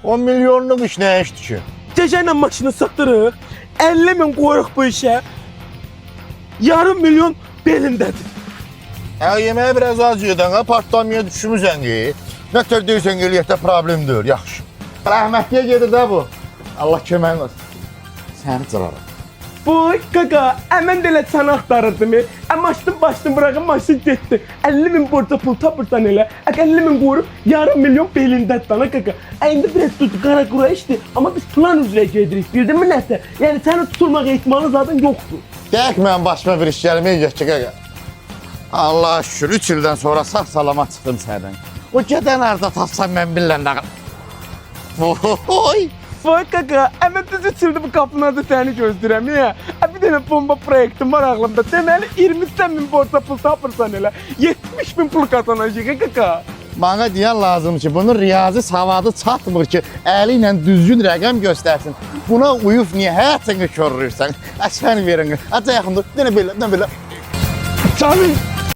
10 milyonluq iş nə işdir ki? Gecəylə maşını satırıq, 50 min qoyuruq bu işə. Yarım milyon belindədir. Yeməyə biraz az yedən, partlamaya düşmüsən ki. Nə tər deyirsən eləyətdə problem deyil, yaxşı. Rəhmətliyə gedir də bu. Allah köməyin olsun. Səni cıraram. Boy kaka, mən də elə səni axtarırdım. Maşını başını bırakın, maşın getdi. 50 min borca pul tapırsan elə. 50 min qoyuruq, yarım milyon belindədir dana kaka. İndi biraz tutdu, qara qura işdir. Amma biz plan üzrə gedirik, bildin mi nəsə? Yəni səni tutulmaq ehtimalı zaten yoxdur. Deyək mən başıma bir iş gəlməyəcək ki, qaqa. Allah şükür, 3 ildən sonra sağ salamat çıxdım səndən. O gedən arda tapsam mən bilən nə... Oy! Boy kaka, mən düz 3 ildir bu qapının adı səni gözləyirəm ya. Bir dənə bomba proyektim var ağlımda. Deməli 20 min borca pul tapırsan elə. 70 bin pul kazanacaq kaka. Bana deyən lazım ki, bunun riyazi savadı çatmır ki, əli ilə düzgün rəqəm göstərsin. Buna uyub niyə həyatını körürsən? Sən verin. Acayaqında, nə belə. Canım.